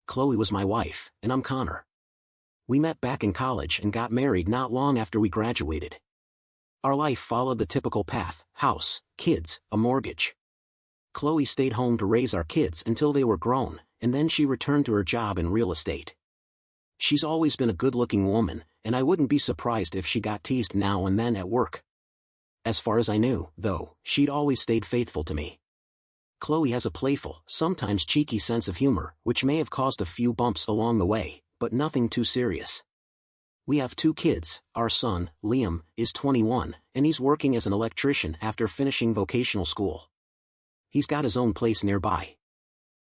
Chloe was my wife, and I'm Connor. We met back in college and got married not long after we graduated. Our life followed the typical path: house, kids, a mortgage. Chloe stayed home to raise our kids until they were grown, and then she returned to her job in real estate. She's always been a good-looking woman, and I wouldn't be surprised if she got teased now and then at work. As far as I knew, though, she'd always stayed faithful to me. Chloe has a playful, sometimes cheeky sense of humor, which may have caused a few bumps along the way, but nothing too serious. We have 2 kids. Our son, Liam, is 21, and he's working as an electrician after finishing vocational school. He's got his own place nearby.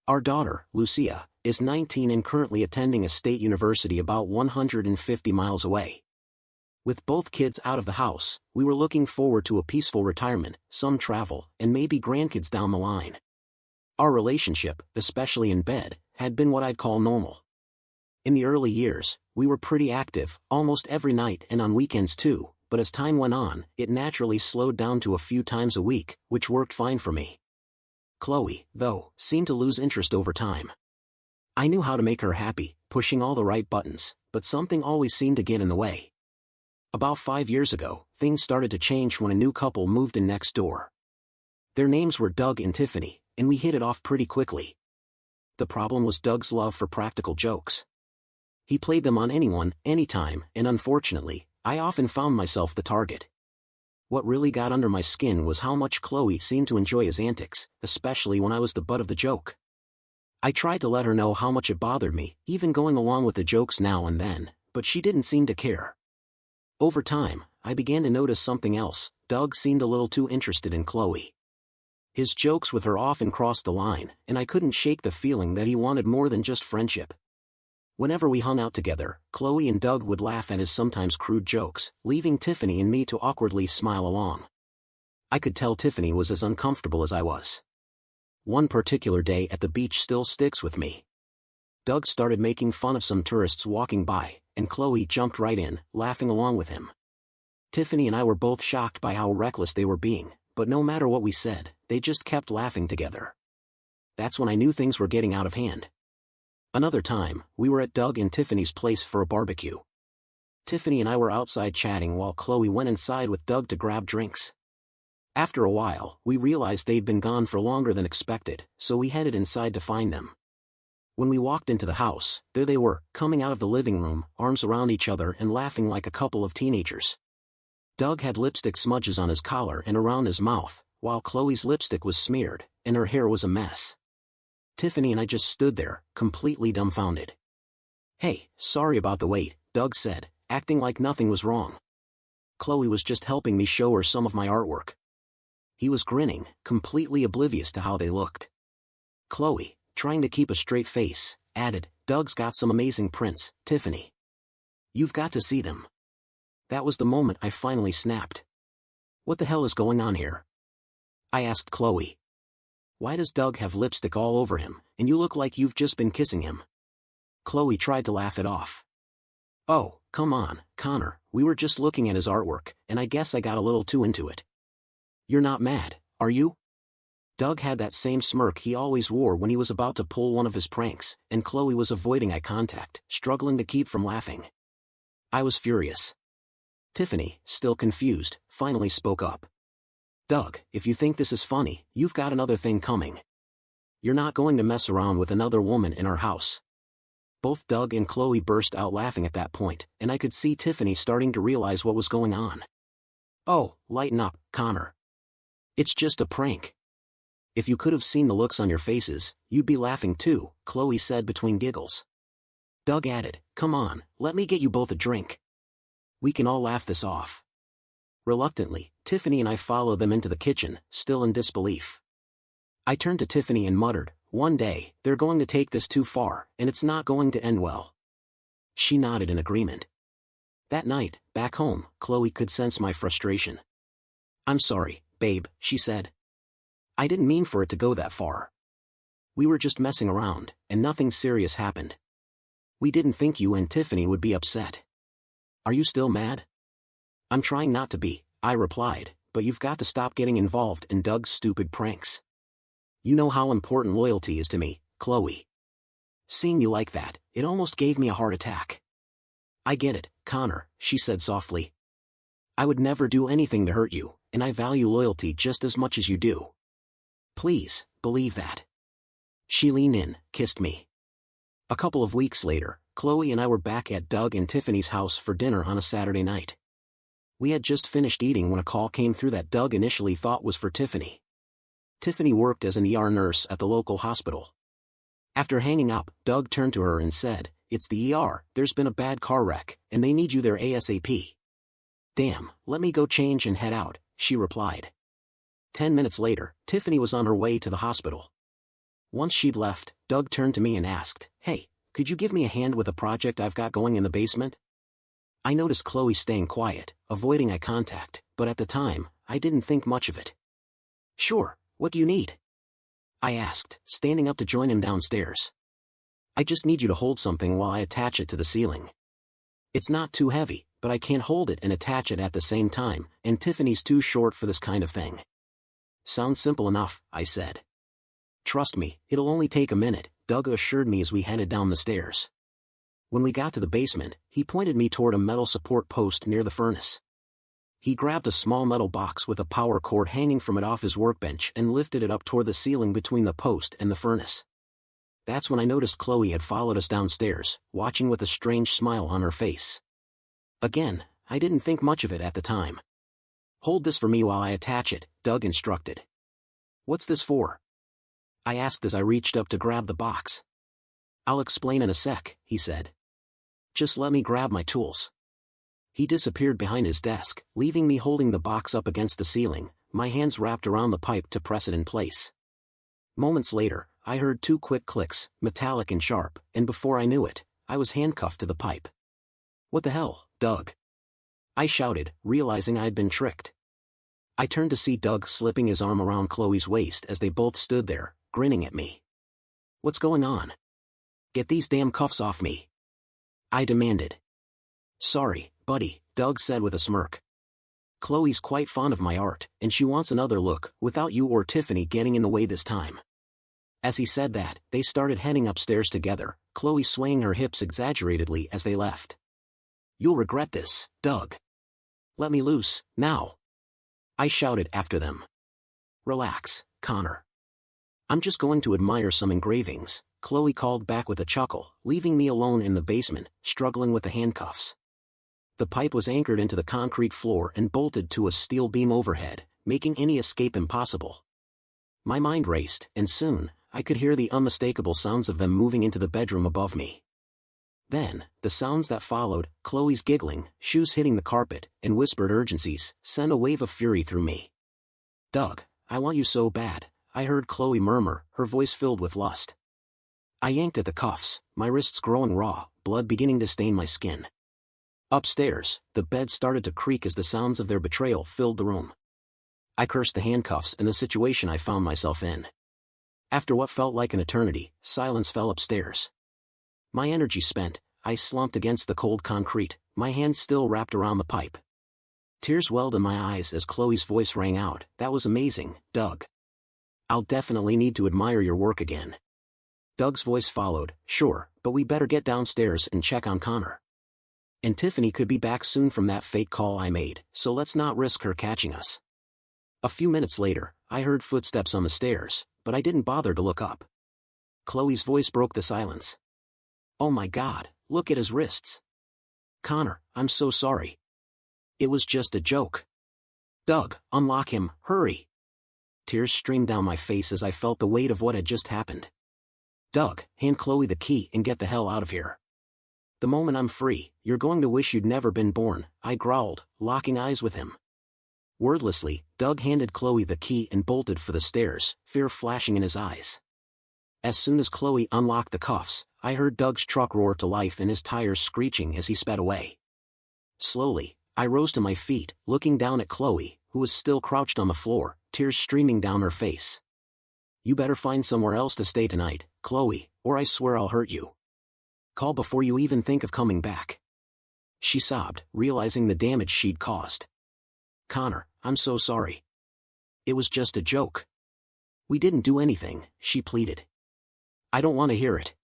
Our daughter, Lucia, is 19 and currently attending a state university about 150 miles away. With both kids out of the house, we were looking forward to a peaceful retirement, some travel, and maybe grandkids down the line. Our relationship, especially in bed, had been what I'd call normal. In the early years, we were pretty active, almost every night and on weekends too, but as time went on, it naturally slowed down to a few times a week, which worked fine for me. Chloe, though, seemed to lose interest over time. I knew how to make her happy, pushing all the right buttons, but something always seemed to get in the way. About 5 years ago, things started to change when a new couple moved in next door. Their names were Doug and Tiffany, and we hit it off pretty quickly. The problem was Doug's love for practical jokes. He played them on anyone, anytime, and unfortunately, I often found myself the target. What really got under my skin was how much Chloe seemed to enjoy his antics, especially when I was the butt of the joke. I tried to let her know how much it bothered me, even going along with the jokes now and then, but she didn't seem to care. Over time, I began to notice something else. Doug seemed a little too interested in Chloe. His jokes with her often crossed the line, and I couldn't shake the feeling that he wanted more than just friendship. Whenever we hung out together, Chloe and Doug would laugh at his sometimes crude jokes, leaving Tiffany and me to awkwardly smile along. I could tell Tiffany was as uncomfortable as I was. One particular day at the beach still sticks with me. Doug started making fun of some tourists walking by, and Chloe jumped right in, laughing along with him. Tiffany and I were both shocked by how reckless they were being, but no matter what we said, they just kept laughing together. That's when I knew things were getting out of hand. Another time, we were at Doug and Tiffany's place for a barbecue. Tiffany and I were outside chatting while Chloe went inside with Doug to grab drinks. After a while, we realized they'd been gone for longer than expected, so we headed inside to find them. When we walked into the house, there they were, coming out of the living room, arms around each other and laughing like a couple of teenagers. Doug had lipstick smudges on his collar and around his mouth, while Chloe's lipstick was smeared, and her hair was a mess. Tiffany and I just stood there, completely dumbfounded. "Hey, sorry about the wait," Doug said, acting like nothing was wrong. "Chloe was just helping me show her some of my artwork." He was grinning, completely oblivious to how they looked. Chloe, trying to keep a straight face, added, "Doug's got some amazing prints, Tiffany. You've got to see them." That was the moment I finally snapped. "What the hell is going on here?" I asked Chloe. "Why does Doug have lipstick all over him, and you look like you've just been kissing him?" Chloe tried to laugh it off. "Oh, come on, Connor, we were just looking at his artwork, and I guess I got a little too into it." "You're not mad, are you?" Doug had that same smirk he always wore when he was about to pull one of his pranks, and Chloe was avoiding eye contact, struggling to keep from laughing. I was furious. Tiffany, still confused, finally spoke up. "Doug, if you think this is funny, you've got another thing coming. You're not going to mess around with another woman in our house." Both Doug and Chloe burst out laughing at that point, and I could see Tiffany starting to realize what was going on. "Oh, lighten up, Connor. It's just a prank." "If you could have seen the looks on your faces, you'd be laughing too," Chloe said between giggles. Doug added, "Come on, let me get you both a drink. We can all laugh this off." Reluctantly, Tiffany and I followed them into the kitchen, still in disbelief. I turned to Tiffany and muttered, "One day, they're going to take this too far, and it's not going to end well." She nodded in agreement. That night, back home, Chloe could sense my frustration. "I'm sorry, babe," she said. "I didn't mean for it to go that far. We were just messing around, and nothing serious happened. We didn't think you and Tiffany would be upset. Are you still mad?" "I'm trying not to be," I replied, "but you've got to stop getting involved in Doug's stupid pranks. You know how important loyalty is to me, Chloe." Seeing you like that, it almost gave me a heart attack. I get it, Connor, she said softly. I would never do anything to hurt you, and I value loyalty just as much as you do. Please, believe that. She leaned in, kissed me. A couple of weeks later, Chloe and I were back at Doug and Tiffany's house for dinner on a Saturday night. We had just finished eating when a call came through that Doug initially thought was for Tiffany. Tiffany worked as an ER nurse at the local hospital. After hanging up, Doug turned to her and said, "It's the ER, there's been a bad car wreck, and they need you there ASAP." "Damn, let me go change and head out," she replied. 10 minutes later, Tiffany was on her way to the hospital. Once she'd left, Doug turned to me and asked, "Hey, could you give me a hand with a project I've got going in the basement?" I noticed Chloe staying quiet, avoiding eye contact, but at the time, I didn't think much of it. "Sure, what do you need?" I asked, standing up to join him downstairs. "I just need you to hold something while I attach it to the ceiling. It's not too heavy, but I can't hold it and attach it at the same time, and Tiffany's too short for this kind of thing." "Sounds simple enough," I said. "Trust me, it'll only take a minute," Doug assured me as we headed down the stairs. When we got to the basement, he pointed me toward a metal support post near the furnace. He grabbed a small metal box with a power cord hanging from it off his workbench and lifted it up toward the ceiling between the post and the furnace. That's when I noticed Chloe had followed us downstairs, watching with a strange smile on her face. Again, I didn't think much of it at the time. "Hold this for me while I attach it," Doug instructed. "What's this for?" I asked as I reached up to grab the box. "I'll explain in a sec," he said. "Just let me grab my tools." He disappeared behind his desk, leaving me holding the box up against the ceiling, my hands wrapped around the pipe to press it in place. Moments later, I heard two quick clicks, metallic and sharp, and before I knew it, I was handcuffed to the pipe. "What the hell, Doug?" I shouted, realizing I'd been tricked. I turned to see Doug slipping his arm around Chloe's waist as they both stood there, grinning at me. "What's going on? Get these damn cuffs off me," I demanded. "Sorry, buddy," Doug said with a smirk. "Chloe's quite fond of my art, and she wants another look, without you or Tiffany getting in the way this time." As he said that, they started heading upstairs together, Chloe swaying her hips exaggeratedly as they left. "You'll regret this, Doug. Let me loose, now," I shouted after them. "Relax, Connor. I'm just going to admire some engravings," Chloe called back with a chuckle, leaving me alone in the basement, struggling with the handcuffs. The pipe was anchored into the concrete floor and bolted to a steel beam overhead, making any escape impossible. My mind raced, and soon, I could hear the unmistakable sounds of them moving into the bedroom above me. Then, the sounds that followed, Chloe's giggling, shoes hitting the carpet, and whispered urgencies, sent a wave of fury through me. "Doug, I want you so bad," I heard Chloe murmur, her voice filled with lust. I yanked at the cuffs, my wrists growing raw, blood beginning to stain my skin. Upstairs, the bed started to creak as the sounds of their betrayal filled the room. I cursed the handcuffs and the situation I found myself in. After what felt like an eternity, silence fell upstairs. My energy spent, I slumped against the cold concrete, my hands still wrapped around the pipe. Tears welled in my eyes as Chloe's voice rang out, "That was amazing, Doug. I'll definitely need to admire your work again." Doug's voice followed, "Sure, but we better get downstairs and check on Connor. And Tiffany could be back soon from that fake call I made, so let's not risk her catching us." A few minutes later, I heard footsteps on the stairs, but I didn't bother to look up. Chloe's voice broke the silence. "Oh my God, look at his wrists. Connor, I'm so sorry. It was just a joke. Doug, unlock him, hurry." Tears streamed down my face as I felt the weight of what had just happened. "Doug, hand Chloe the key and get the hell out of here. The moment I'm free, you're going to wish you'd never been born," I growled, locking eyes with him. Wordlessly, Doug handed Chloe the key and bolted for the stairs, fear flashing in his eyes. As soon as Chloe unlocked the cuffs, I heard Doug's truck roar to life and his tires screeching as he sped away. Slowly, I rose to my feet, looking down at Chloe, who was still crouched on the floor, tears streaming down her face. "You better find somewhere else to stay tonight, Chloe, or I swear I'll hurt you. Call before you even think of coming back," she sobbed, realizing the damage she'd caused. "Connor, I'm so sorry. It was just a joke. We didn't do anything," she pleaded. "I don't want to hear it.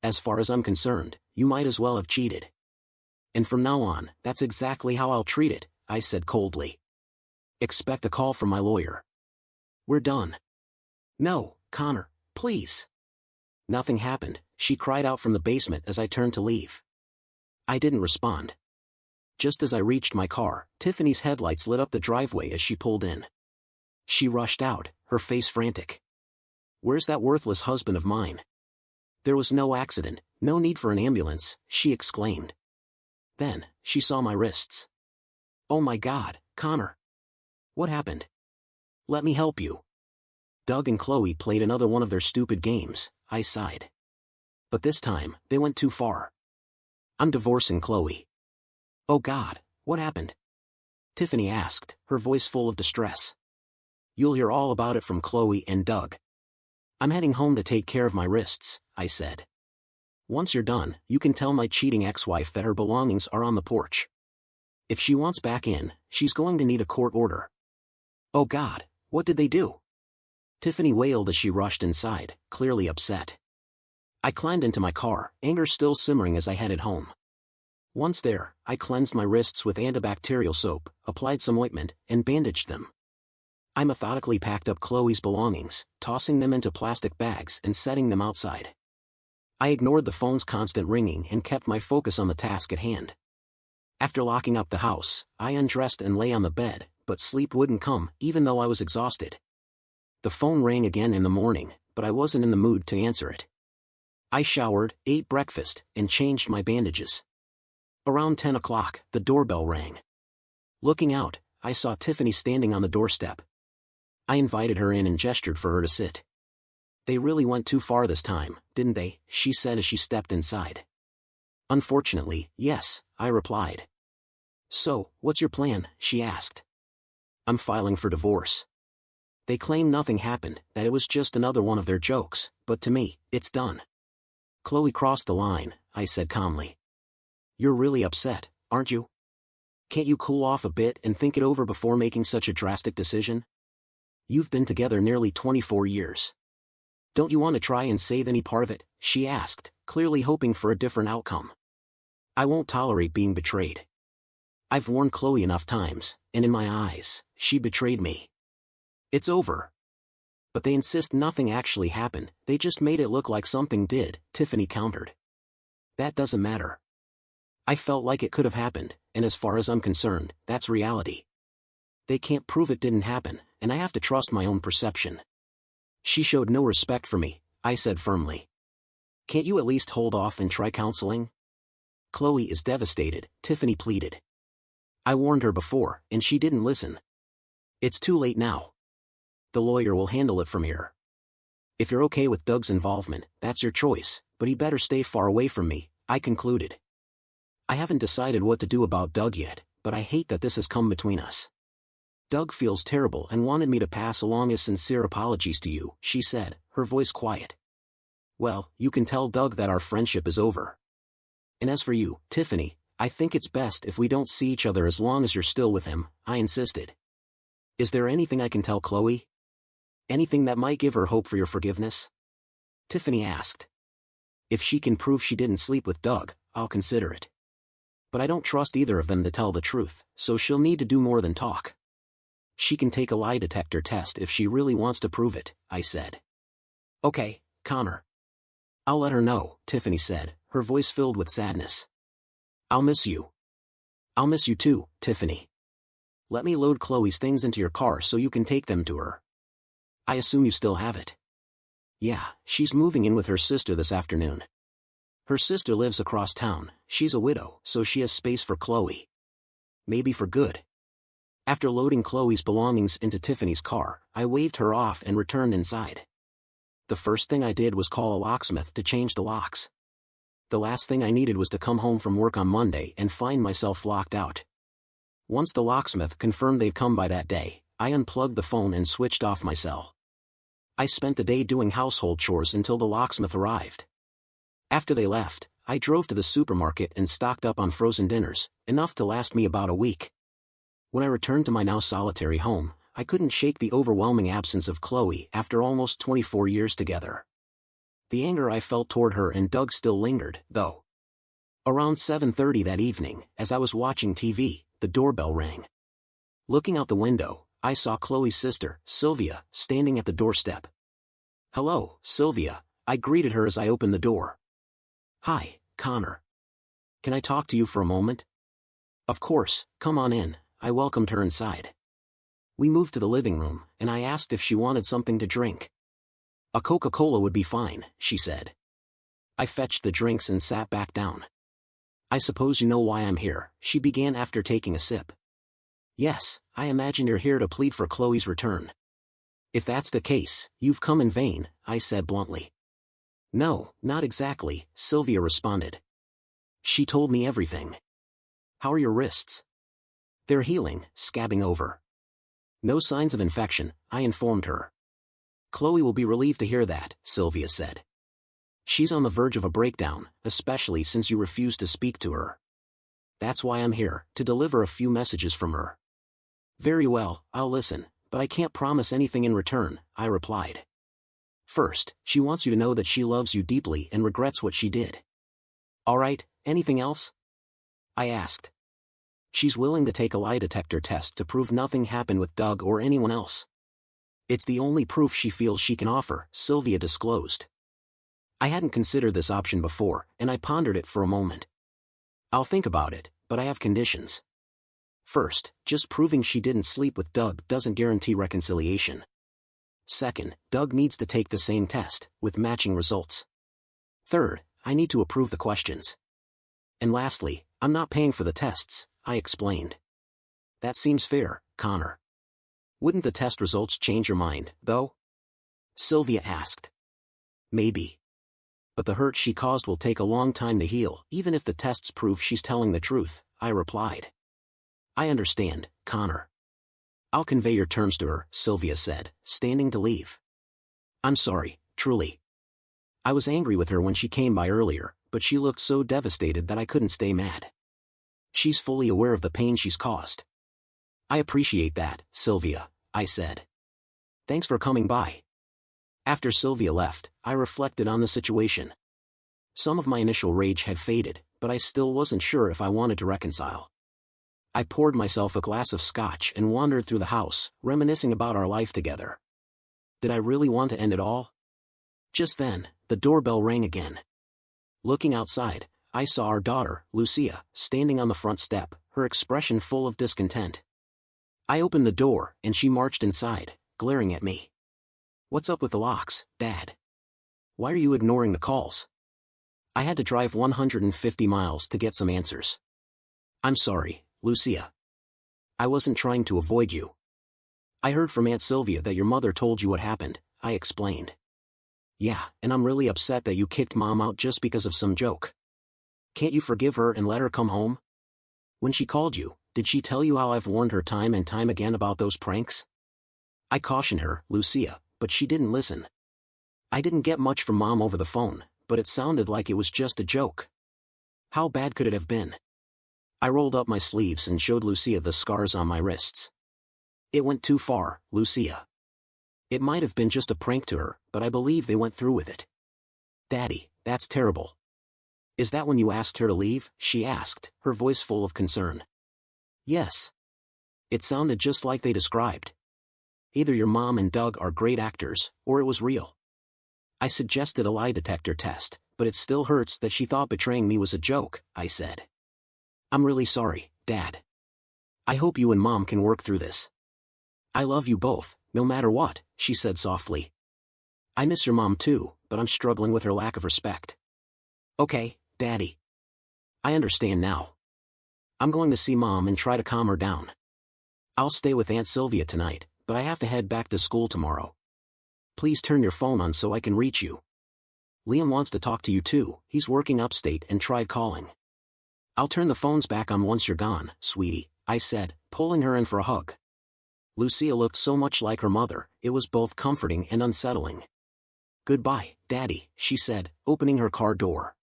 As far as I'm concerned, you might as well have cheated. And from now on, that's exactly how I'll treat it, I said coldly. Expect a call from my lawyer. We're done. No, Connor, please. Nothing happened, she cried out from the basement as I turned to leave. I didn't respond. Just as I reached my car, Tiffany's headlights lit up the driveway as she pulled in. She rushed out, her face frantic. Where's that worthless husband of mine? There was no accident, no need for an ambulance, she exclaimed. Then, she saw my wrists. Oh my God, Connor. What happened? Let me help you. Doug and Chloe played another one of their stupid games, I sighed. But this time, they went too far. I'm divorcing Chloe. Oh God, what happened? Tiffany asked, her voice full of distress. You'll hear all about it from Chloe and Doug. I'm heading home to take care of my wrists, I said. Once you're done, you can tell my cheating ex-wife that her belongings are on the porch. If she wants back in, she's going to need a court order. Oh God, what did they do? Tiffany wailed as she rushed inside, clearly upset. I climbed into my car, anger still simmering as I headed home. Once there, I cleansed my wrists with antibacterial soap, applied some ointment, and bandaged them. I methodically packed up Chloe's belongings, tossing them into plastic bags and setting them outside. I ignored the phone's constant ringing and kept my focus on the task at hand. After locking up the house, I undressed and lay on the bed, but sleep wouldn't come, even though I was exhausted. The phone rang again in the morning, but I wasn't in the mood to answer it. I showered, ate breakfast, and changed my bandages. Around 10 o'clock, the doorbell rang. Looking out, I saw Tiffany standing on the doorstep. I invited her in and gestured for her to sit. They really went too far this time, didn't they? She said as she stepped inside. Unfortunately, yes, I replied. So, what's your plan? She asked. I'm filing for divorce. They claim nothing happened, that it was just another one of their jokes, but to me, it's done. Chloe crossed the line, I said calmly. You're really upset, aren't you? Can't you cool off a bit and think it over before making such a drastic decision? You've been together nearly 24 years. Don't you want to try and save any part of it? She asked, clearly hoping for a different outcome. I won't tolerate being betrayed. I've warned Chloe enough times, and in my eyes, she betrayed me. It's over. But they insist nothing actually happened, they just made it look like something did, Tiffany countered. That doesn't matter. I felt like it could have happened, and as far as I'm concerned, that's reality. They can't prove it didn't happen, and I have to trust my own perception. She showed no respect for me, I said firmly. Can't you at least hold off and try counseling? Chloe is devastated, Tiffany pleaded. I warned her before, and she didn't listen. It's too late now. The lawyer will handle it from here. If you're okay with Doug's involvement, that's your choice, but he better stay far away from me, I concluded. I haven't decided what to do about Doug yet, but I hate that this has come between us. Doug feels terrible and wanted me to pass along his sincere apologies to you, she said, her voice quiet. Well, you can tell Doug that our friendship is over. And as for you, Tiffany, I think it's best if we don't see each other as long as you're still with him, I insisted. Is there anything I can tell Chloe? Anything that might give her hope for your forgiveness? Tiffany asked. If she can prove she didn't sleep with Doug, I'll consider it. But I don't trust either of them to tell the truth, so she'll need to do more than talk. She can take a lie detector test if she really wants to prove it, I said. Okay, Connor. I'll let her know, Tiffany said, her voice filled with sadness. I'll miss you. I'll miss you too, Tiffany. Let me load Chloe's things into your car so you can take them to her. I assume you still have it. Yeah, she's moving in with her sister this afternoon. Her sister lives across town, she's a widow, so she has space for Chloe. Maybe for good. After loading Chloe's belongings into Tiffany's car, I waved her off and returned inside. The first thing I did was call a locksmith to change the locks. The last thing I needed was to come home from work on Monday and find myself locked out. Once the locksmith confirmed they'd come by that day, I unplugged the phone and switched off my cell. I spent the day doing household chores until the locksmith arrived. After they left, I drove to the supermarket and stocked up on frozen dinners, enough to last me about a week. When I returned to my now solitary home, I couldn't shake the overwhelming absence of Chloe after almost 24 years together. The anger I felt toward her and Doug still lingered, though. Around 7:30 that evening, as I was watching TV, the doorbell rang. Looking out the window, I saw Chloe's sister, Sylvia, standing at the doorstep. "Hello, Sylvia," I greeted her as I opened the door. "Hi, Connor. Can I talk to you for a moment?" "Of course, come on in," I welcomed her inside. We moved to the living room, and I asked if she wanted something to drink. "A Coca-Cola would be fine," she said. I fetched the drinks and sat back down. "I suppose you know why I'm here," she began after taking a sip. "Yes, I imagine you're here to plead for Chloe's return." "If that's the case, you've come in vain," I said bluntly. "No, not exactly," Sylvia responded. She told me everything. "How are your wrists?" "They're healing, scabbing over." "No signs of infection," I informed her. "Chloe will be relieved to hear that," Sylvia said. "She's on the verge of a breakdown, especially since you refused to speak to her. That's why I'm here, to deliver a few messages from her." "Very well, I'll listen, but I can't promise anything in return," I replied. "First, she wants you to know that she loves you deeply and regrets what she did." "All right, anything else?" I asked. "She's willing to take a lie detector test to prove nothing happened with Doug or anyone else. It's the only proof she feels she can offer," Sylvia disclosed. I hadn't considered this option before, and I pondered it for a moment. "I'll think about it, but I have conditions. First, just proving she didn't sleep with Doug doesn't guarantee reconciliation. Second, Doug needs to take the same test, with matching results. Third, I need to approve the questions. And lastly, I'm not paying for the tests," I explained. "That seems fair, Connor. Wouldn't the test results change your mind, though?" Sylvia asked. "Maybe. But the hurt she caused will take a long time to heal, even if the tests prove she's telling the truth," I replied. "I understand, Connor. I'll convey your terms to her," Sylvia said, standing to leave. "I'm sorry, truly. I was angry with her when she came by earlier, but she looked so devastated that I couldn't stay mad. She's fully aware of the pain she's caused." "I appreciate that, Sylvia," I said. "Thanks for coming by." After Sylvia left, I reflected on the situation. Some of my initial rage had faded, but I still wasn't sure if I wanted to reconcile. I poured myself a glass of scotch and wandered through the house, reminiscing about our life together. Did I really want to end it all? Just then, the doorbell rang again. Looking outside, I saw our daughter, Lucia, standing on the front step, her expression full of discontent. I opened the door, and she marched inside, glaring at me. "What's up with the locks, Dad? Why are you ignoring the calls?" "I had to drive 150 miles to get some answers." "I'm sorry, Lucia. I wasn't trying to avoid you. I heard from Aunt Sylvia that your mother told you what happened," I explained. "Yeah, and I'm really upset that you kicked Mom out just because of some joke. Can't you forgive her and let her come home? When she called you, did she tell you how I've warned her time and time again about those pranks?" I cautioned her, Lucia, but she didn't listen. I didn't get much from Mom over the phone, but it sounded like it was just a joke. How bad could it have been? I rolled up my sleeves and showed Lucia the scars on my wrists. "It went too far, Lucia. It might have been just a prank to her, but I believe they went through with it." "Daddy, that's terrible. Is that when you asked her to leave?" she asked, her voice full of concern. "Yes. It sounded just like they described. Either your mom and Doug are great actors, or it was real. I suggested a lie detector test, but it still hurts that she thought betraying me was a joke," I said. "I'm really sorry, Dad. I hope you and Mom can work through this. I love you both, no matter what," she said softly. "I miss your mom too, but I'm struggling with her lack of respect." "Okay, Daddy. I understand now. I'm going to see Mom and try to calm her down. I'll stay with Aunt Sylvia tonight, but I have to head back to school tomorrow. Please turn your phone on so I can reach you. Liam wants to talk to you too, he's working upstate and tried calling." "I'll turn the phones back on once you're gone, sweetie," I said, pulling her in for a hug. Lucia looked so much like her mother, it was both comforting and unsettling. "Goodbye, Daddy," she said, opening her car door.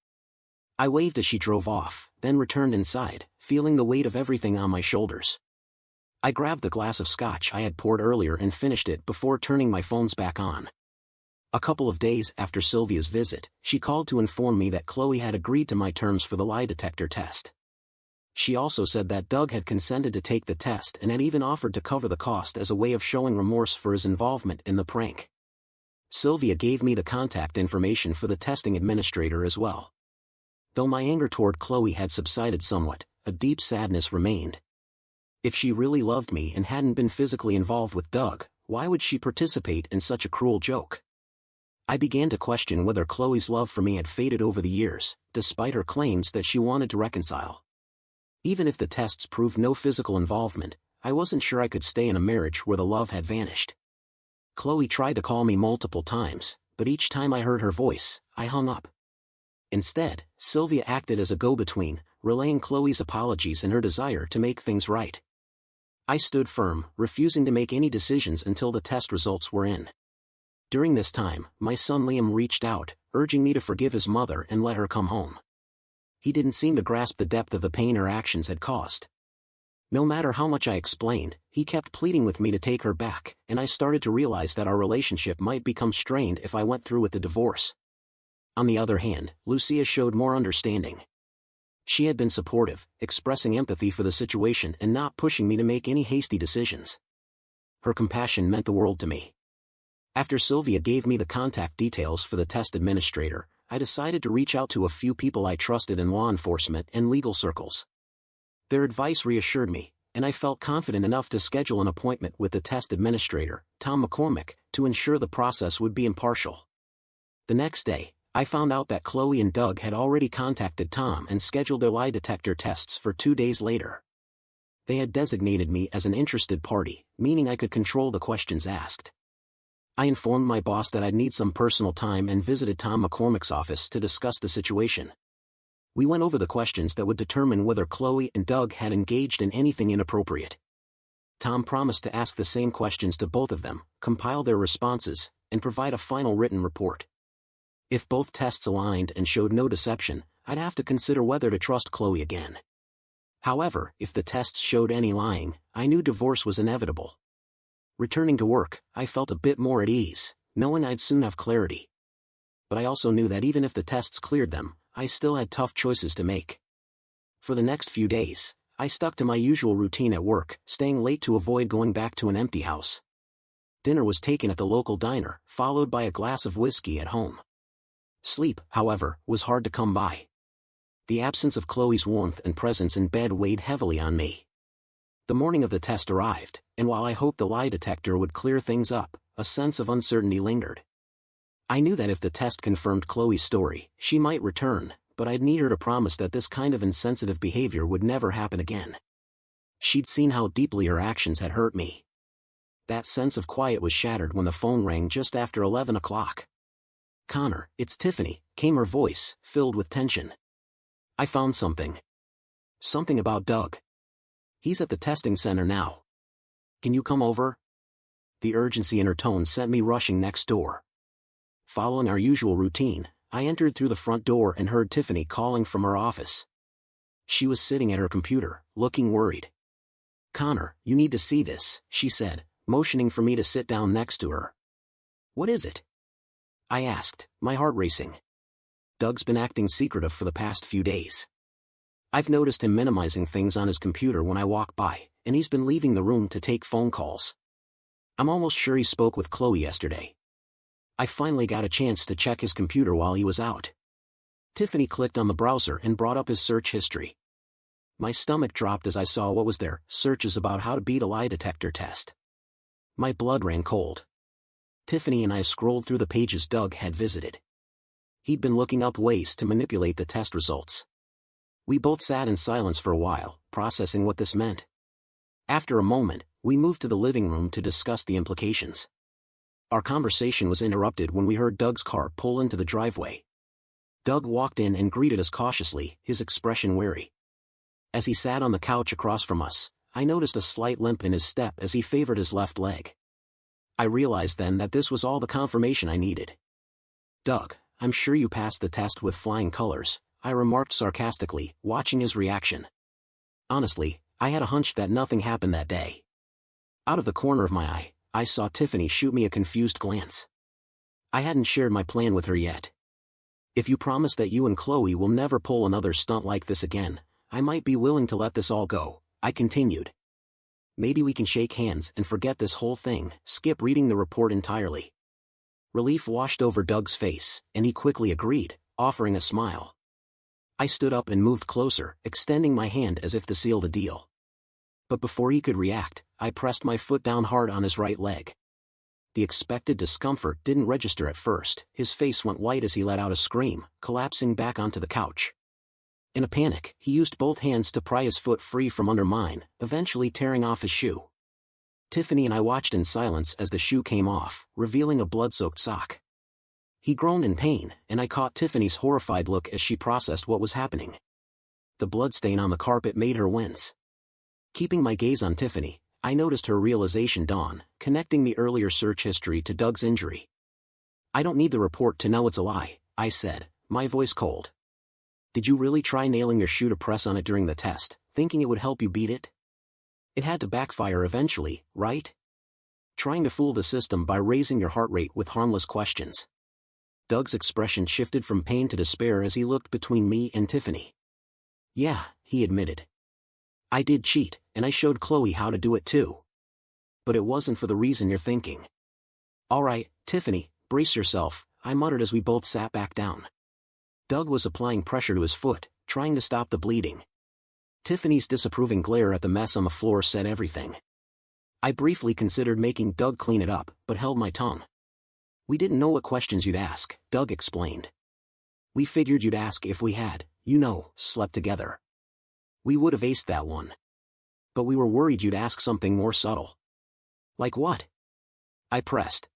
I waved as she drove off, then returned inside, feeling the weight of everything on my shoulders. I grabbed the glass of scotch I had poured earlier and finished it before turning my phones back on. A couple of days after Sylvia's visit, she called to inform me that Chloe had agreed to my terms for the lie detector test. She also said that Doug had consented to take the test and had even offered to cover the cost as a way of showing remorse for his involvement in the prank. Sylvia gave me the contact information for the testing administrator as well. Though my anger toward Chloe had subsided somewhat, a deep sadness remained. If she really loved me and hadn't been physically involved with Doug, why would she participate in such a cruel joke? I began to question whether Chloe's love for me had faded over the years, despite her claims that she wanted to reconcile. Even if the tests proved no physical involvement, I wasn't sure I could stay in a marriage where the love had vanished. Chloe tried to call me multiple times, but each time I heard her voice, I hung up. Instead, Sylvia acted as a go-between, relaying Chloe's apologies and her desire to make things right. I stood firm, refusing to make any decisions until the test results were in. During this time, my son Liam reached out, urging me to forgive his mother and let her come home. He didn't seem to grasp the depth of the pain her actions had caused. No matter how much I explained, he kept pleading with me to take her back, and I started to realize that our relationship might become strained if I went through with the divorce. On the other hand, Lucia showed more understanding. She had been supportive, expressing empathy for the situation and not pushing me to make any hasty decisions. Her compassion meant the world to me. After Sylvia gave me the contact details for the test administrator, I decided to reach out to a few people I trusted in law enforcement and legal circles. Their advice reassured me, and I felt confident enough to schedule an appointment with the test administrator, Tom McCormick, to ensure the process would be impartial. The next day, I found out that Chloe and Doug had already contacted Tom and scheduled their lie detector tests for 2 days later. They had designated me as an interested party, meaning I could control the questions asked. I informed my boss that I'd need some personal time and visited Tom McCormick's office to discuss the situation. We went over the questions that would determine whether Chloe and Doug had engaged in anything inappropriate. Tom promised to ask the same questions to both of them, compile their responses, and provide a final written report. If both tests aligned and showed no deception, I'd have to consider whether to trust Chloe again. However, if the tests showed any lying, I knew divorce was inevitable. Returning to work, I felt a bit more at ease, knowing I'd soon have clarity. But I also knew that even if the tests cleared them, I still had tough choices to make. For the next few days, I stuck to my usual routine at work, staying late to avoid going back to an empty house. Dinner was taken at the local diner, followed by a glass of whiskey at home. Sleep, however, was hard to come by. The absence of Chloe's warmth and presence in bed weighed heavily on me. The morning of the test arrived, and while I hoped the lie detector would clear things up, a sense of uncertainty lingered. I knew that if the test confirmed Chloe's story, she might return, but I'd need her to promise that this kind of insensitive behavior would never happen again. She'd seen how deeply her actions had hurt me. That sense of quiet was shattered when the phone rang just after 11 o'clock. "Connor, it's Tiffany," came her voice, filled with tension. "I found something. Something about Doug. He's at the testing center now. Can you come over?" The urgency in her tone sent me rushing next door. Following our usual routine, I entered through the front door and heard Tiffany calling from her office. She was sitting at her computer, looking worried. "Connor, you need to see this," she said, motioning for me to sit down next to her. "What is it?" I asked, my heart racing. "Doug's been acting secretive for the past few days. I've noticed him minimizing things on his computer when I walk by, and he's been leaving the room to take phone calls. I'm almost sure he spoke with Chloe yesterday. I finally got a chance to check his computer while he was out." Tiffany clicked on the browser and brought up his search history. My stomach dropped as I saw what was there: searches about how to beat a lie detector test. My blood ran cold. Tiffany and I scrolled through the pages Doug had visited. He'd been looking up ways to manipulate the test results. We both sat in silence for a while, processing what this meant. After a moment, we moved to the living room to discuss the implications. Our conversation was interrupted when we heard Doug's car pull into the driveway. Doug walked in and greeted us cautiously, his expression wary. As he sat on the couch across from us, I noticed a slight limp in his step as he favored his left leg. I realized then that this was all the confirmation I needed. "Doug, I'm sure you passed the test with flying colors," I remarked sarcastically, watching his reaction. Honestly, I had a hunch that nothing happened that day. Out of the corner of my eye, I saw Tiffany shoot me a confused glance. I hadn't shared my plan with her yet. If you promise that you and Chloe will never pull another stunt like this again, I might be willing to let this all go, I continued. Maybe we can shake hands and forget this whole thing, skip reading the report entirely. Relief washed over Doug's face, and he quickly agreed, offering a smile. I stood up and moved closer, extending my hand as if to seal the deal. But before he could react, I pressed my foot down hard on his right leg. The expected discomfort didn't register at first. His face went white as he let out a scream, collapsing back onto the couch. In a panic, he used both hands to pry his foot free from under mine, eventually tearing off his shoe. Tiffany and I watched in silence as the shoe came off, revealing a blood-soaked sock. He groaned in pain, and I caught Tiffany's horrified look as she processed what was happening. The bloodstain on the carpet made her wince. Keeping my gaze on Tiffany, I noticed her realization dawn, connecting the earlier search history to Doug's injury. I don't need the report to know it's a lie, I said, my voice cold. Did you really try nailing your shoe to press on it during the test, thinking it would help you beat it? It had to backfire eventually, right? Trying to fool the system by raising your heart rate with harmless questions. Doug's expression shifted from pain to despair as he looked between me and Tiffany. Yeah, he admitted. I did cheat, and I showed Chloe how to do it too. But it wasn't for the reason you're thinking. All right, Tiffany, brace yourself, I muttered as we both sat back down. Doug was applying pressure to his foot, trying to stop the bleeding. Tiffany's disapproving glare at the mess on the floor said everything. I briefly considered making Doug clean it up, but held my tongue. We didn't know what questions you'd ask, Doug explained. We figured you'd ask if we had, slept together. We would have aced that one. But we were worried you'd ask something more subtle. Like what? I pressed.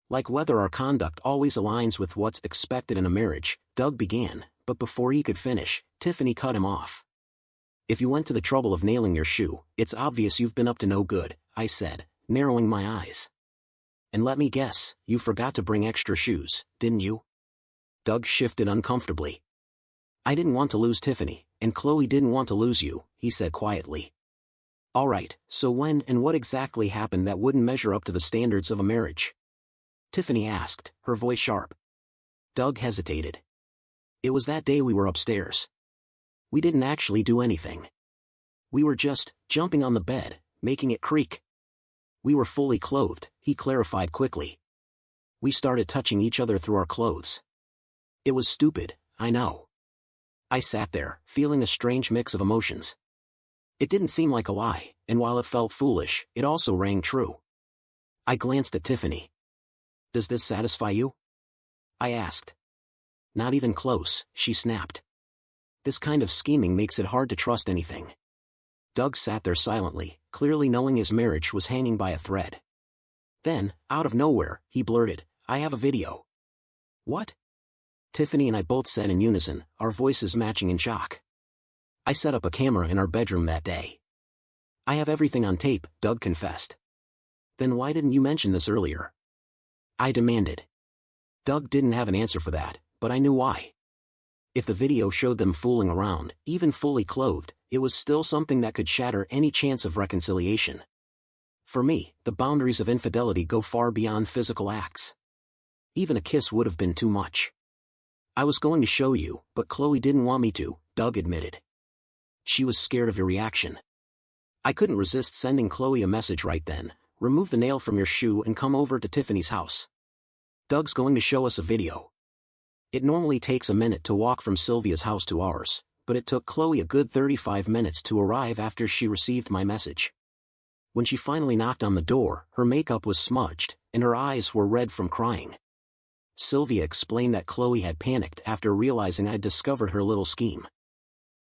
Like whether our conduct always aligns with what's expected in a marriage, Doug began, but before he could finish, Tiffany cut him off. If you went to the trouble of nailing your shoe, it's obvious you've been up to no good, I said, narrowing my eyes. And let me guess, you forgot to bring extra shoes, didn't you? Doug shifted uncomfortably. I didn't want to lose Tiffany, and Chloe didn't want to lose you, he said quietly. All right, so when and what exactly happened that wouldn't measure up to the standards of a marriage? Tiffany asked, her voice sharp. Doug hesitated. It was that day we were upstairs. We didn't actually do anything. We were just jumping on the bed, making it creak. We were fully clothed, he clarified quickly. We started touching each other through our clothes. It was stupid, I know. I sat there, feeling a strange mix of emotions. It didn't seem like a lie, and while it felt foolish, it also rang true. I glanced at Tiffany. Does this satisfy you? I asked. Not even close, she snapped. This kind of scheming makes it hard to trust anything. Doug sat there silently, clearly knowing his marriage was hanging by a thread. Then, out of nowhere, he blurted, I have a video. What? Tiffany and I both said in unison, our voices matching in shock. I set up a camera in our bedroom that day. I have everything on tape, Doug confessed. Then why didn't you mention this earlier? I demanded. Doug didn't have an answer for that, but I knew why. If the video showed them fooling around, even fully clothed, it was still something that could shatter any chance of reconciliation. For me, the boundaries of infidelity go far beyond physical acts. Even a kiss would have been too much. I was going to show you, but Chloe didn't want me to, Doug admitted. She was scared of your reaction. I couldn't resist sending Chloe a message right then, remove the nail from your shoe and come over to Tiffany's house. Doug's going to show us a video. It normally takes a minute to walk from Sylvia's house to ours, but it took Chloe a good 35 minutes to arrive after she received my message. When she finally knocked on the door, her makeup was smudged, and her eyes were red from crying. Sylvia explained that Chloe had panicked after realizing I'd discovered her little scheme.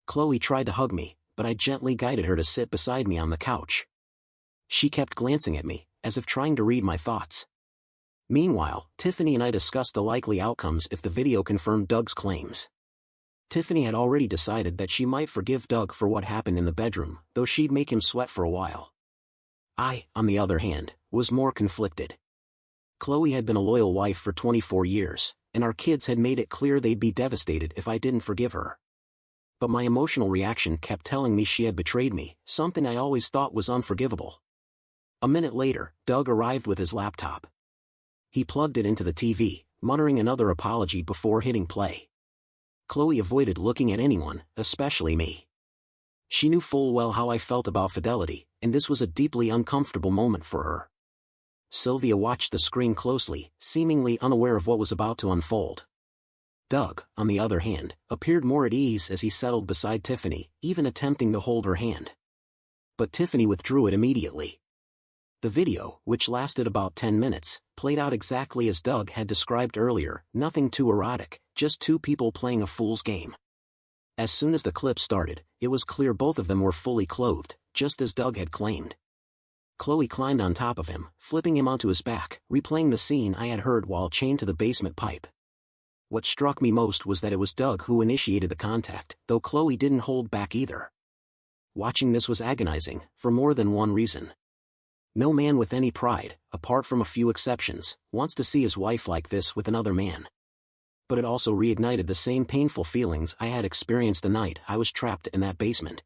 Chloe tried to hug me, but I gently guided her to sit beside me on the couch. She kept glancing at me, as if trying to read my thoughts. Meanwhile, Tiffany and I discussed the likely outcomes if the video confirmed Doug's claims. Tiffany had already decided that she might forgive Doug for what happened in the bedroom, though she'd make him sweat for a while. I, on the other hand, was more conflicted. Chloe had been a loyal wife for 24 years, and our kids had made it clear they'd be devastated if I didn't forgive her. But my emotional reaction kept telling me she had betrayed me, something I always thought was unforgivable. A minute later, Doug arrived with his laptop. He plugged it into the TV, muttering another apology before hitting play. Chloe avoided looking at anyone, especially me. She knew full well how I felt about fidelity, and this was a deeply uncomfortable moment for her. Sylvia watched the screen closely, seemingly unaware of what was about to unfold. Doug, on the other hand, appeared more at ease as he settled beside Tiffany, even attempting to hold her hand. But Tiffany withdrew it immediately. The video, which lasted about 10 minutes, played out exactly as Doug had described earlier, nothing too erotic, just two people playing a fool's game. As soon as the clip started, it was clear both of them were fully clothed, just as Doug had claimed. Chloe climbed on top of him, flipping him onto his back, replaying the scene I had heard while chained to the basement pipe. What struck me most was that it was Doug who initiated the contact, though Chloe didn't hold back either. Watching this was agonizing, for more than one reason. No man with any pride, apart from a few exceptions, wants to see his wife like this with another man. But it also reignited the same painful feelings I had experienced the night I was trapped in that basement.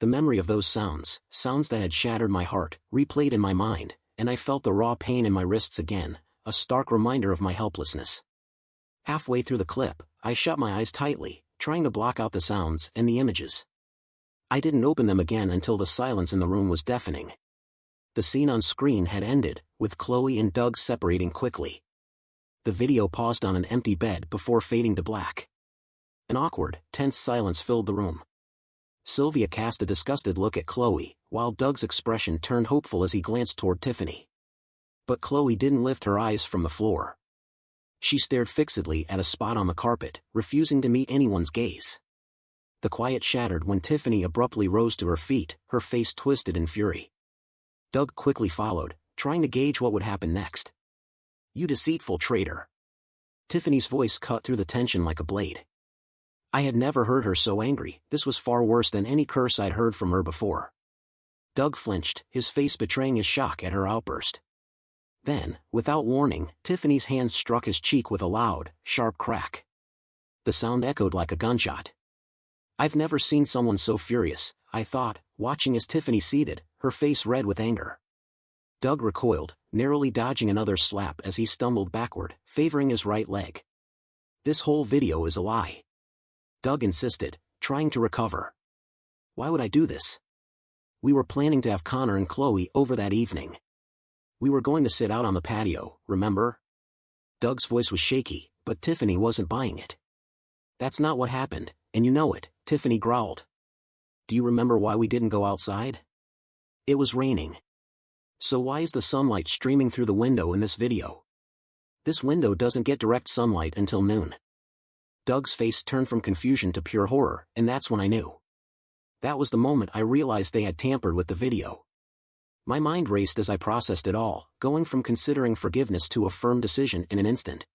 The memory of those sounds that had shattered my heart, replayed in my mind, and I felt the raw pain in my wrists again, a stark reminder of my helplessness. Halfway through the clip, I shut my eyes tightly, trying to block out the sounds and the images. I didn't open them again until the silence in the room was deafening. The scene on screen had ended, with Chloe and Doug separating quickly. The video paused on an empty bed before fading to black. An awkward, tense silence filled the room. Sylvia cast a disgusted look at Chloe, while Doug's expression turned hopeful as he glanced toward Tiffany. But Chloe didn't lift her eyes from the floor. She stared fixedly at a spot on the carpet, refusing to meet anyone's gaze. The quiet shattered when Tiffany abruptly rose to her feet, her face twisted in fury. Doug quickly followed, trying to gauge what would happen next. "You deceitful traitor." Tiffany's voice cut through the tension like a blade. I had never heard her so angry. This was far worse than any curse I'd heard from her before. Doug flinched, his face betraying his shock at her outburst. Then, without warning, Tiffany's hand struck his cheek with a loud, sharp crack. The sound echoed like a gunshot. I've never seen someone so furious, I thought, watching as Tiffany seethed, her face red with anger. Doug recoiled, narrowly dodging another slap as he stumbled backward, favoring his right leg. "This whole video is a lie," Doug insisted, trying to recover. "Why would I do this? We were planning to have Connor and Chloe over that evening. We were going to sit out on the patio, remember?" Doug's voice was shaky, but Tiffany wasn't buying it. "That's not what happened, and you know it," Tiffany growled. "Do you remember why we didn't go outside? It was raining. So why is the sunlight streaming through the window in this video? This window doesn't get direct sunlight until noon." Doug's face turned from confusion to pure horror, and that's when I knew. That was the moment I realized they had tampered with the video. My mind raced as I processed it all, going from considering forgiveness to a firm decision in an instant.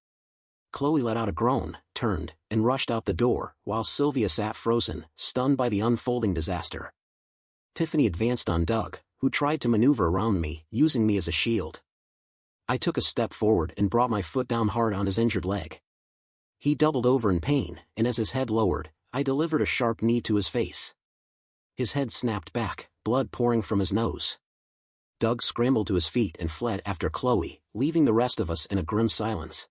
Chloe let out a groan, turned, and rushed out the door, while Sylvia sat frozen, stunned by the unfolding disaster. Tiffany advanced on Doug, who tried to maneuver around me, using me as a shield. I took a step forward and brought my foot down hard on his injured leg. He doubled over in pain, and as his head lowered, I delivered a sharp knee to his face. His head snapped back, blood pouring from his nose. Doug scrambled to his feet and fled after Chloe, leaving the rest of us in a grim silence.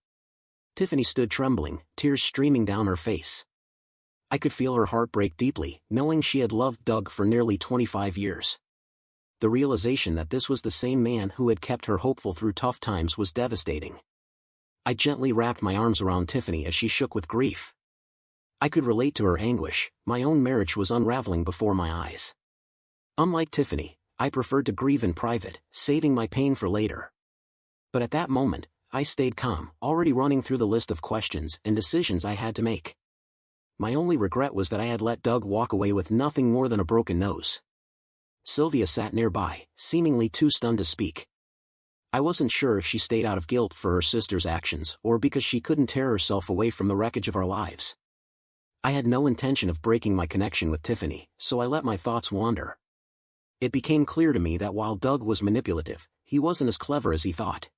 Tiffany stood trembling, tears streaming down her face. I could feel her heart break deeply, knowing she had loved Doug for nearly 25 years. The realization that this was the same man who had kept her hopeful through tough times was devastating. I gently wrapped my arms around Tiffany as she shook with grief. I could relate to her anguish. My own marriage was unraveling before my eyes. Unlike Tiffany, I preferred to grieve in private, saving my pain for later. But at that moment, I stayed calm, already running through the list of questions and decisions I had to make. My only regret was that I had let Doug walk away with nothing more than a broken nose. Sylvia sat nearby, seemingly too stunned to speak. I wasn't sure if she stayed out of guilt for her sister's actions or because she couldn't tear herself away from the wreckage of our lives. I had no intention of breaking my connection with Tiffany, so I let my thoughts wander. It became clear to me that while Doug was manipulative, he wasn't as clever as he thought.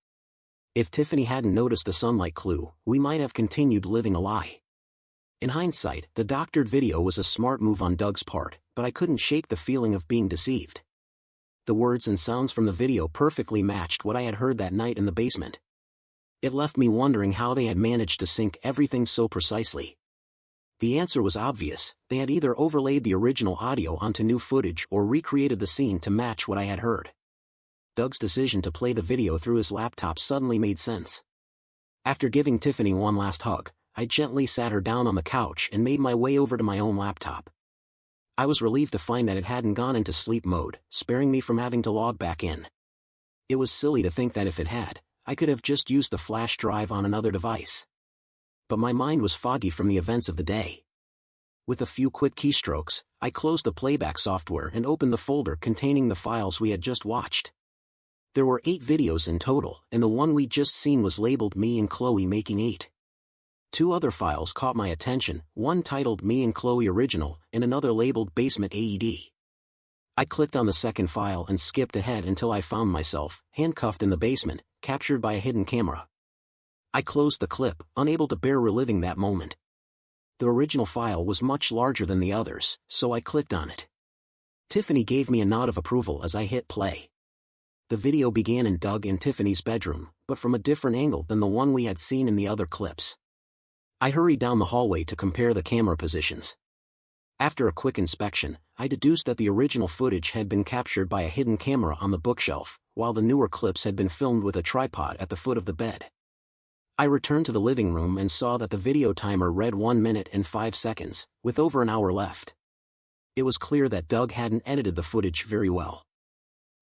If Tiffany hadn't noticed the sunlight clue, we might have continued living a lie. In hindsight, the doctored video was a smart move on Doug's part, but I couldn't shake the feeling of being deceived. The words and sounds from the video perfectly matched what I had heard that night in the basement. It left me wondering how they had managed to sync everything so precisely. The answer was obvious: they had either overlaid the original audio onto new footage or recreated the scene to match what I had heard. Doug's decision to play the video through his laptop suddenly made sense. After giving Tiffany one last hug, I gently sat her down on the couch and made my way over to my own laptop. I was relieved to find that it hadn't gone into sleep mode, sparing me from having to log back in. It was silly to think that if it had, I could have just used the flash drive on another device. But my mind was foggy from the events of the day. With a few quick keystrokes, I closed the playback software and opened the folder containing the files we had just watched. There were 8 videos in total, and the one we'd just seen was labeled Me and Chloe Making 8. 2 other files caught my attention, one titled Me and Chloe Original, and another labeled Basement AED. I clicked on the second file and skipped ahead until I found myself, handcuffed in the basement, captured by a hidden camera. I closed the clip, unable to bear reliving that moment. The original file was much larger than the others, so I clicked on it. Tiffany gave me a nod of approval as I hit play. The video began in Doug and Tiffany's bedroom, but from a different angle than the one we had seen in the other clips. I hurried down the hallway to compare the camera positions. After a quick inspection, I deduced that the original footage had been captured by a hidden camera on the bookshelf, while the newer clips had been filmed with a tripod at the foot of the bed. I returned to the living room and saw that the video timer read 1 minute and 5 seconds, with over an hour left. It was clear that Doug hadn't edited the footage very well.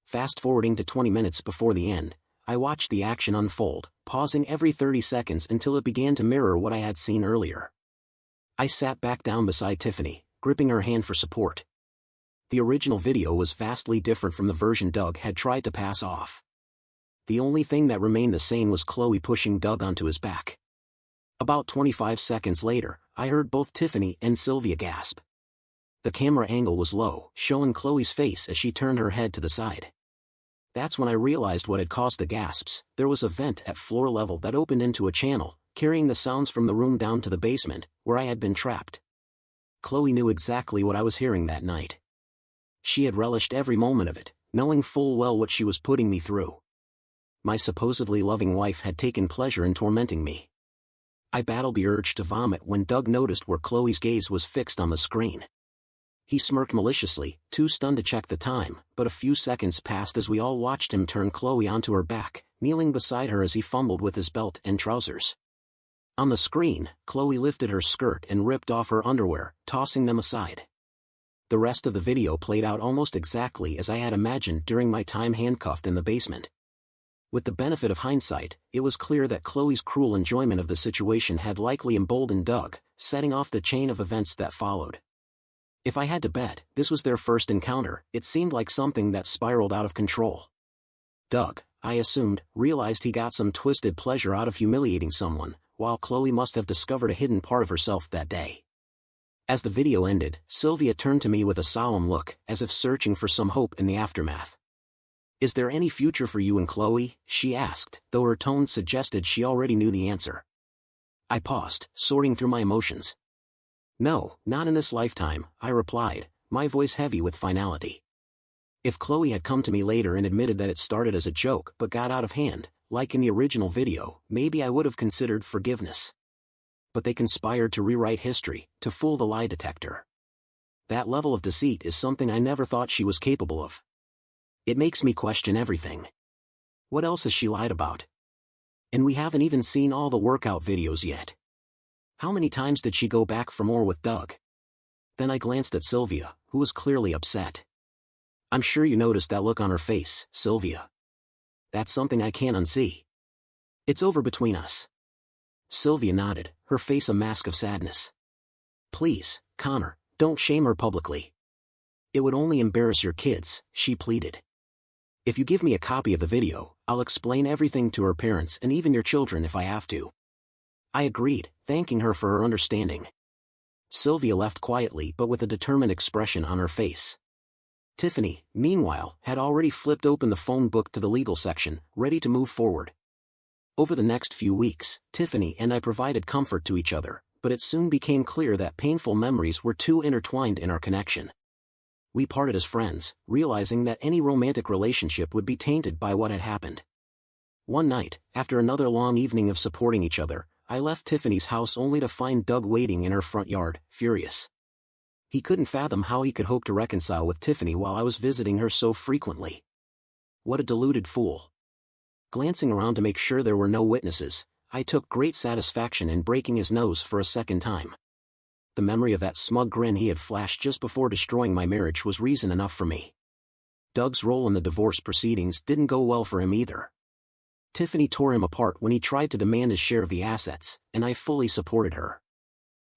Fast-forwarding to 20 minutes before the end, I watched the action unfold, pausing every 30 seconds until it began to mirror what I had seen earlier. I sat back down beside Tiffany, gripping her hand for support. The original video was vastly different from the version Doug had tried to pass off. The only thing that remained the same was Chloe pushing Doug onto his back. About 25 seconds later, I heard both Tiffany and Sylvia gasp. The camera angle was low, showing Chloe's face as she turned her head to the side. That's when I realized what had caused the gasps. There was a vent at floor level that opened into a channel, carrying the sounds from the room down to the basement, where I had been trapped. Chloe knew exactly what I was hearing that night. She had relished every moment of it, knowing full well what she was putting me through. My supposedly loving wife had taken pleasure in tormenting me. I battled the urge to vomit when Doug noticed where Chloe's gaze was fixed on the screen. He smirked maliciously, too stunned to check the time, but a few seconds passed as we all watched him turn Chloe onto her back, kneeling beside her as he fumbled with his belt and trousers. On the screen, Chloe lifted her skirt and ripped off her underwear, tossing them aside. The rest of the video played out almost exactly as I had imagined during my time handcuffed in the basement. With the benefit of hindsight, it was clear that Chloe's cruel enjoyment of the situation had likely emboldened Doug, setting off the chain of events that followed. If I had to bet, this was their first encounter. It seemed like something that spiraled out of control. Doug, I assumed, realized he got some twisted pleasure out of humiliating someone, while Chloe must have discovered a hidden part of herself that day. As the video ended, Sylvia turned to me with a solemn look, as if searching for some hope in the aftermath. "Is there any future for you and Chloe?" she asked, though her tone suggested she already knew the answer. I paused, sorting through my emotions. "No, not in this lifetime," I replied, my voice heavy with finality. If Chloe had come to me later and admitted that it started as a joke but got out of hand, like in the original video, maybe I would have considered forgiveness. But they conspired to rewrite history, to fool the lie detector. That level of deceit is something I never thought she was capable of. It makes me question everything. What else has she lied about? And we haven't even seen all the workout videos yet. How many times did she go back for more with Doug? Then I glanced at Sylvia, who was clearly upset. "I'm sure you noticed that look on her face, Sylvia. That's something I can't unsee. It's over between us." Sylvia nodded, her face a mask of sadness. "Please, Connor, don't shame her publicly. It would only embarrass your kids," she pleaded. "If you give me a copy of the video, I'll explain everything to her parents and even your children if I have to." I agreed, thanking her for her understanding. Sylvia left quietly but with a determined expression on her face. Tiffany, meanwhile, had already flipped open the phone book to the legal section, ready to move forward. Over the next few weeks, Tiffany and I provided comfort to each other, but it soon became clear that painful memories were too intertwined in our connection. We parted as friends, realizing that any romantic relationship would be tainted by what had happened. One night, after another long evening of supporting each other, I left Tiffany's house only to find Doug waiting in her front yard, furious. He couldn't fathom how he could hope to reconcile with Tiffany while I was visiting her so frequently. What a deluded fool. Glancing around to make sure there were no witnesses, I took great satisfaction in breaking his nose for a second time. The memory of that smug grin he had flashed just before destroying my marriage was reason enough for me. Doug's role in the divorce proceedings didn't go well for him either. Tiffany tore him apart when he tried to demand his share of the assets, and I fully supported her.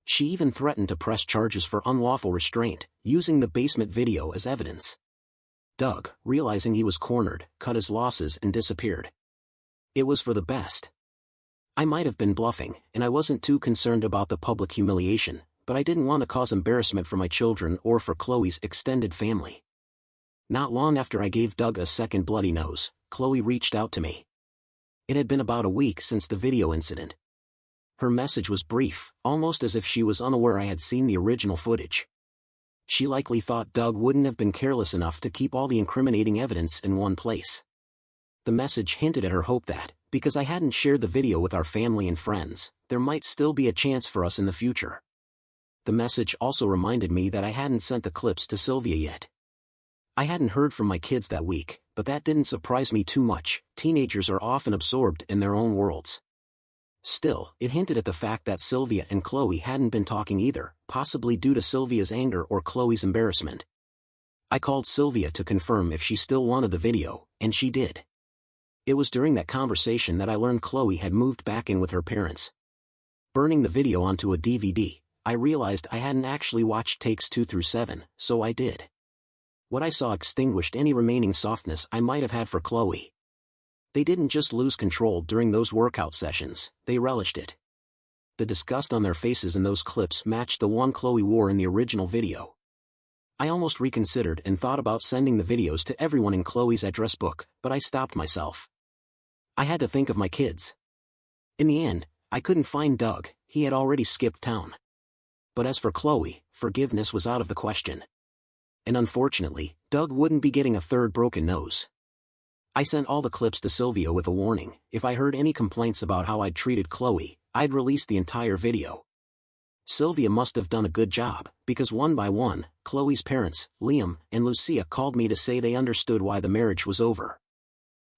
She even threatened to press charges for unlawful restraint, using the basement video as evidence. Doug, realizing he was cornered, cut his losses and disappeared. It was for the best. I might have been bluffing, and I wasn't too concerned about the public humiliation, but I didn't want to cause embarrassment for my children or for Chloe's extended family. Not long after I gave Doug a second bloody nose, Chloe reached out to me. It had been about a week since the video incident. Her message was brief, almost as if she was unaware I had seen the original footage. She likely thought Doug wouldn't have been careless enough to keep all the incriminating evidence in one place. The message hinted at her hope that, because I hadn't shared the video with our family and friends, there might still be a chance for us in the future. The message also reminded me that I hadn't sent the clips to Sylvia yet. I hadn't heard from my kids that week, but that didn't surprise me too much. Teenagers are often absorbed in their own worlds. Still, it hinted at the fact that Sylvia and Chloe hadn't been talking either, possibly due to Sylvia's anger or Chloe's embarrassment. I called Sylvia to confirm if she still wanted the video, and she did. It was during that conversation that I learned Chloe had moved back in with her parents. Burning the video onto a DVD, I realized I hadn't actually watched takes 2 through 7, so I did. What I saw extinguished any remaining softness I might have had for Chloe. They didn't just lose control during those workout sessions, they relished it. The disgust on their faces in those clips matched the one Chloe wore in the original video. I almost reconsidered and thought about sending the videos to everyone in Chloe's address book, but I stopped myself. I had to think of my kids. In the end, I couldn't find Doug, he had already skipped town. But as for Chloe, forgiveness was out of the question. And unfortunately, Doug wouldn't be getting a third broken nose. I sent all the clips to Sylvia with a warning: if I heard any complaints about how I'd treated Chloe, I'd release the entire video. Sylvia must have done a good job, because one by one, Chloe's parents, Liam and Lucia, called me to say they understood why the marriage was over.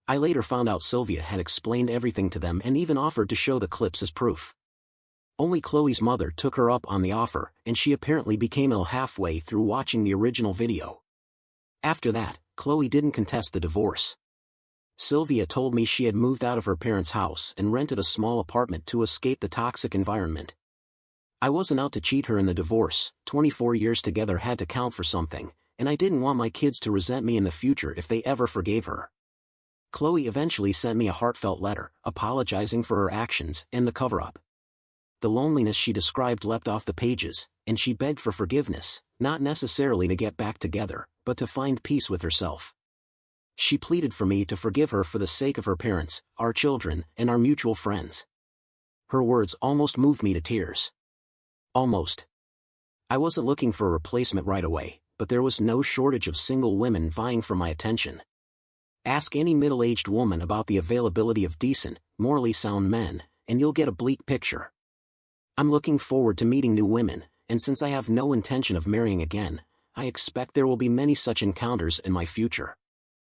I later found out Sylvia had explained everything to them and even offered to show the clips as proof. Only Chloe's mother took her up on the offer, and she apparently became ill halfway through watching the original video. After that, Chloe didn't contest the divorce. Sylvia told me she had moved out of her parents' house and rented a small apartment to escape the toxic environment. I wasn't out to cheat her in the divorce. 24 years together had to count for something, and I didn't want my kids to resent me in the future if they ever forgave her. Chloe eventually sent me a heartfelt letter, apologizing for her actions and the cover-up. The loneliness she described leapt off the pages, and she begged for forgiveness, not necessarily to get back together, but to find peace with herself. She pleaded for me to forgive her for the sake of her parents, our children, and our mutual friends. Her words almost moved me to tears. Almost. I wasn't looking for a replacement right away, but there was no shortage of single women vying for my attention. Ask any middle-aged woman about the availability of decent, morally sound men, and you'll get a bleak picture. I'm looking forward to meeting new women, and since I have no intention of marrying again, I expect there will be many such encounters in my future.